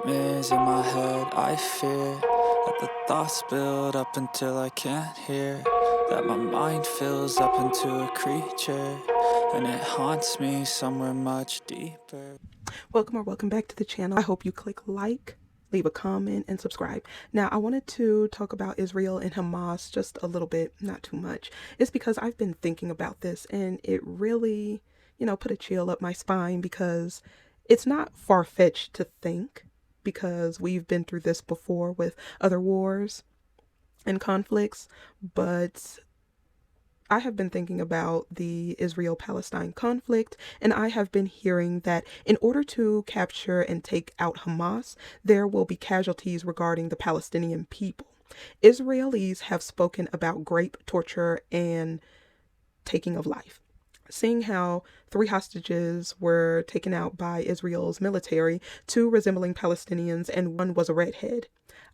nightmares in my head. I fear that the thoughts build up until I can't hear, that my mind fills up into a creature, and it haunts me somewhere much deeper. Welcome back to the channel. I hope you click like, leave a comment, and subscribe. Now, I wanted to talk about Israel and Hamas just a little bit, not too much. It's because I've been thinking about this, and it really, put a chill up my spine, because it's not far-fetched to think, because we've been through this before with other wars and conflicts, but I have been thinking about the Israel-Palestine conflict, and I have been hearing that in order to capture and take out Hamas, there will be casualties regarding the Palestinian people. Israelis have spoken about grape, torture, and taking of life. Seeing how 3 hostages were taken out by Israel's military, 2 resembling Palestinians, and 1 was a redhead,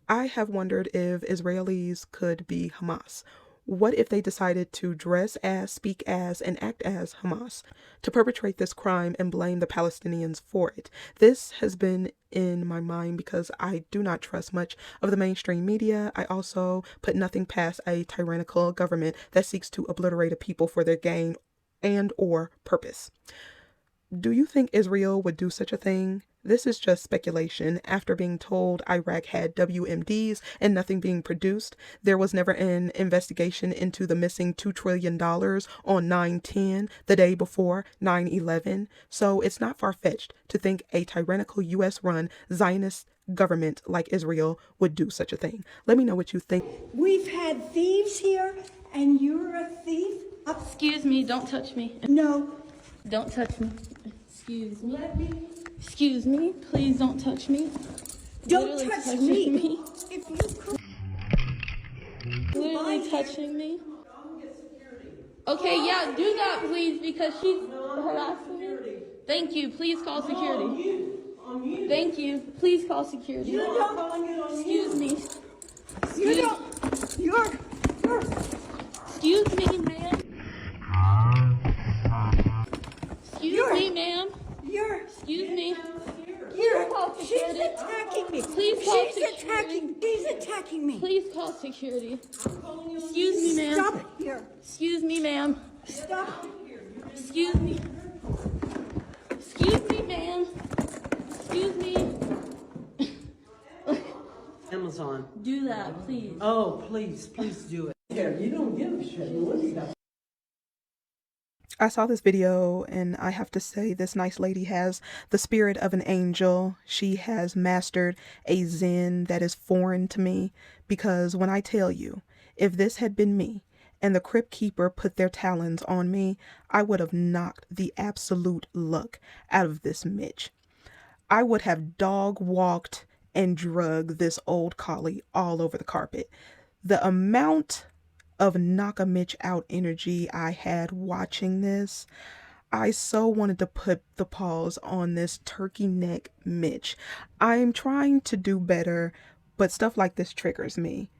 I have wondered if Israelis could be Hamas. What if they decided to dress as, speak as, and act as Hamas to perpetrate this crime and blame the Palestinians for it? This has been in my mind because I do not trust much of the mainstream media. I also put nothing past a tyrannical government that seeks to obliterate a people for their gain and or purpose. Do you think Israel would do such a thing? This is just speculation. After being told Iraq had WMDs and nothing being produced, there was never an investigation into the missing $2 trillion on 9/10, the day before 9/11. So it's not far-fetched to think a tyrannical US-run Zionist government like Israel would do such a thing. Let me know what you think. We've had thieves here, and you're a thief? Excuse me, don't touch me. No. Don't touch me. Excuse me. Let me. Excuse me. Please don't touch me. Don't Literally touch touching me. If you could. Literally touching me. Okay, yeah, do that, please, because she's harassing me. Thank you. Please call security. Thank you. Please call security. You don't. Excuse me. You don't. You're. Excuse me, ma'am. Excuse me, ma'am. Excuse me. She's attacking me. Please call She's attacking me. Please call security. Excuse me, ma'am. Stop it here. Excuse me, ma'am. Stop. Excuse me. Excuse me, ma'am. Excuse me. Amazon. Do that, please. Oh, please do it. Here, you don't give a shit. What is that? I saw this video, and I have to say this nice lady has the spirit of an angel. She has mastered a zen that is foreign to me, because when I tell you, if this had been me and the crypt keeper put their talons on me, I would have knocked the absolute luck out of this Mitch. I would have dog walked and drug this old collie all over the carpet. The amount of knock a Mitch out energy I had watching this, I so wanted to put the paws on this turkey neck Mitch. I'm trying to do better, but stuff like this triggers me.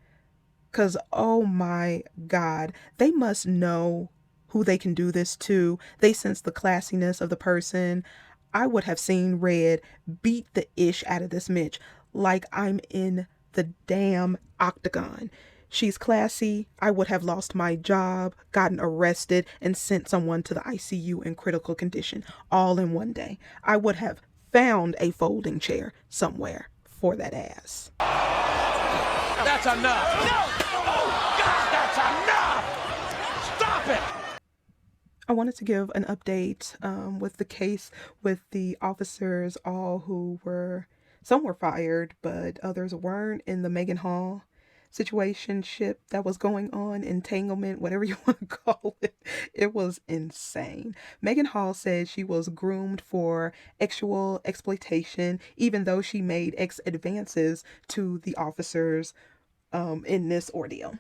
Cause oh my God, they must know who they can do this to. They sense the classiness of the person. I would have seen Red beat the ish out of this Mitch like I'm in the damn octagon. She's classy. I would have lost my job, gotten arrested, and sent someone to the ICU in critical condition all in one day. I would have found a folding chair somewhere for that ass. That's enough. No! Oh, God, that's enough! Stop it! I wanted to give an update with the case with the officers, all who were, some were fired, but others weren't, in the Mehgan Hall situationship that was going on, entanglement, whatever you want to call it. It was insane. Mehgan Hall said she was groomed for sexual exploitation, even though she made advances to the officers in this ordeal.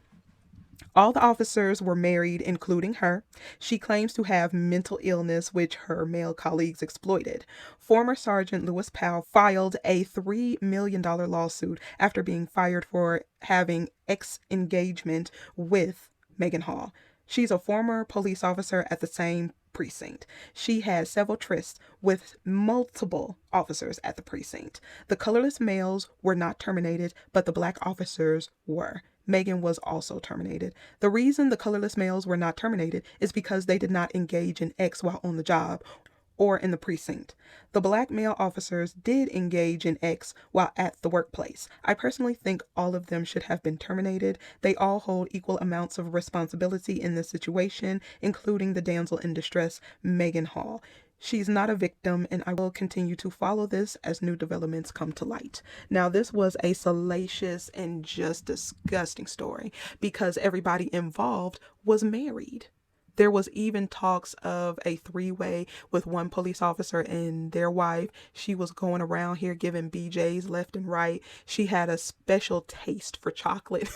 All the officers were married, including her. She claims to have mental illness, which her male colleagues exploited. Former Sergeant Lewis Powell filed a $3 million lawsuit after being fired for having engagement with Mehgan Hall. She's a former police officer at the same precinct. She had several trysts with multiple officers at the precinct. The colorless males were not terminated, but the black officers were. Mehgan was also terminated. The reason the colorless males were not terminated is because they did not engage in X while on the job or in the precinct. The black male officers did engage in X while at the workplace. I personally think all of them should have been terminated. They all hold equal amounts of responsibility in this situation, including the damsel in distress, Mehgan Hall. She's not a victim, and I will continue to follow this as new developments come to light. Now, this was a salacious and just disgusting story because everybody involved was married. There was even talks of a three-way with one police officer and their wife. She was going around here giving BJs left and right. She had a special taste for chocolate.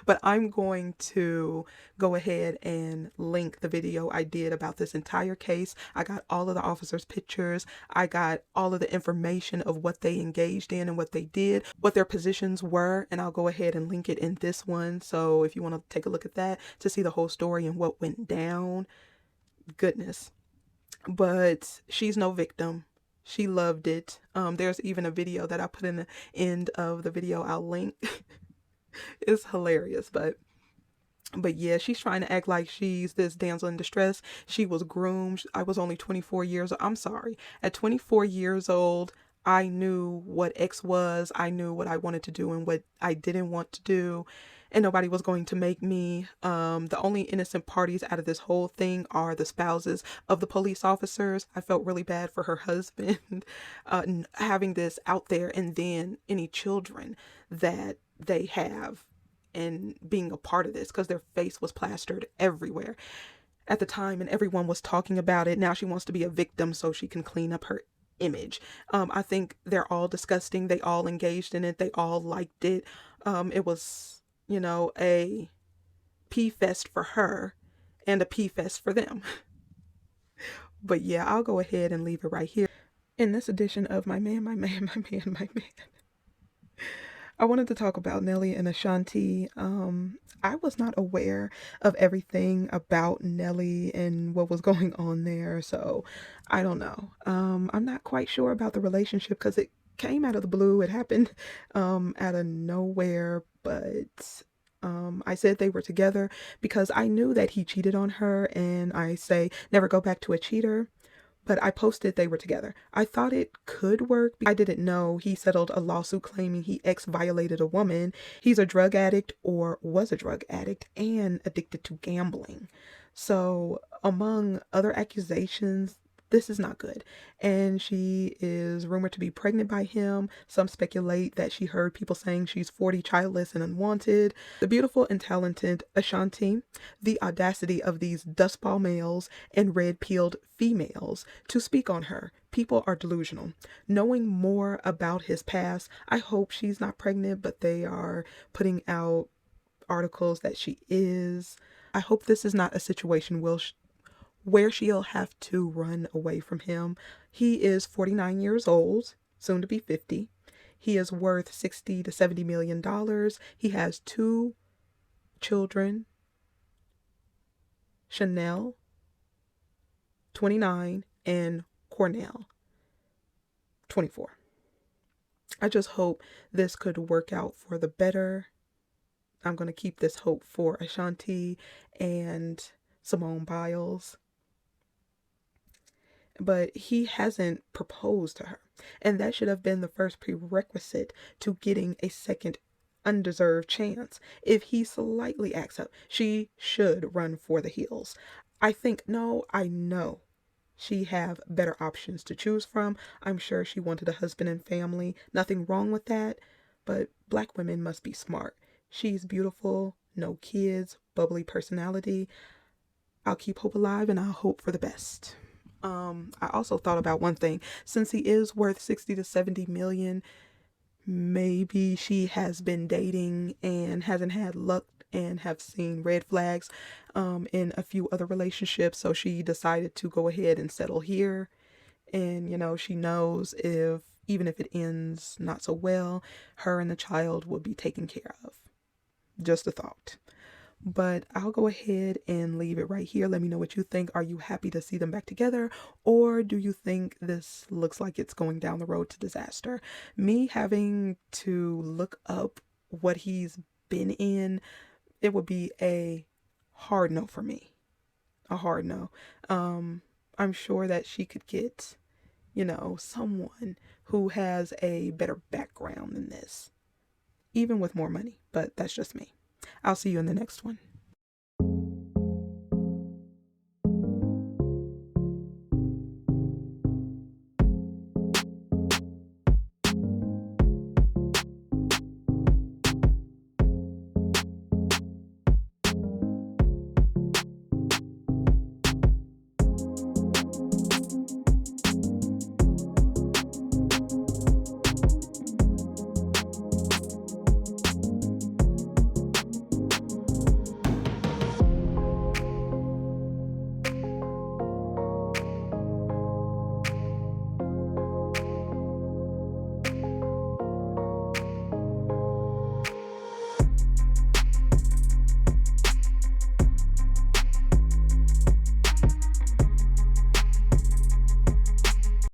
But I'm going to go ahead and link the video I did about this entire case. I got all of the officers' pictures. I got all of the information of what they engaged in and what they did, what their positions were, and I'll go ahead and link it in this one. So if you want to take a look at that to see the whole story and what went down, goodness. But she's no victim. She loved it. There's even a video that I put in the end of the video I'll link. It's hilarious, but yeah, she's trying to act like she's this damsel in distress. She was groomed. I was only 24 years old. I'm sorry. At 24 years old, I knew what X was. I knew what I wanted to do and what I didn't want to do. And nobody was going to make me. The only innocent parties out of this whole thing are the spouses of the police officers. I felt really bad for her husband having this out there, and then any children that they have and being a part of this because their face was plastered everywhere at the time and everyone was talking about it. Now she wants to be a victim so she can clean up her image. I think they're all disgusting. They all engaged in it. They all liked it. It was, a pee fest for her and a pee fest for them. But yeah, I'll go ahead and leave it right here. In this edition of My Man, I wanted to talk about Nelly and Ashanti. I was not aware of everything about Nelly and what was going on there, so I don't know. I'm not quite sure about the relationship because it came out of the blue. It happened out of nowhere, but I said they were together because I knew that he cheated on her, and I say never go back to a cheater. But I posted they were together. I thought it could work. I didn't know he settled a lawsuit claiming he violated a woman. He's a drug addict or was a drug addict and addicted to gambling. So among other accusations, this is not good. And she is rumored to be pregnant by him. Some speculate that she heard people saying she's 40, childless, and unwanted. The beautiful and talented Ashanti, the audacity of these dustball males and red-pilled females to speak on her. People are delusional. Knowing more about his past, I hope she's not pregnant, but they are putting out articles that she is. I hope this is not a situation where she'll have to run away from him. He is 49 years old, soon to be 50. He is worth $60 to $70 million. He has 2 children, Chanel, 29, and Cornell, 24. I just hope this could work out for the better. I'm going to keep this hope for Ashanti and Simone Biles. But he hasn't proposed to her, and that should have been the first prerequisite to getting a second undeserved chance. If he slightly acts up, she should run for the hills. I know she have better options to choose from. I'm sure she wanted a husband and family. Nothing wrong with that, but black women must be smart. She's beautiful, no kids, bubbly personality. I'll keep hope alive and I'll hope for the best. I also thought about one thing. Since he is worth 60 to 70 million, maybe she has been dating and hasn't had luck and have seen red flags in a few other relationships. So she decided to go ahead and settle here. And, she knows even if it ends not so well, her and the child will be taken care of. Just a thought. But I'll go ahead and leave it right here. Let me know what you think. Are you happy to see them back together, or do you think this looks like it's going down the road to disaster? Me having to look up what he's been in, it would be a hard no for me. A hard no. I'm sure that she could get, someone who has a better background than this, even with more money. But that's just me. I'll see you in the next one.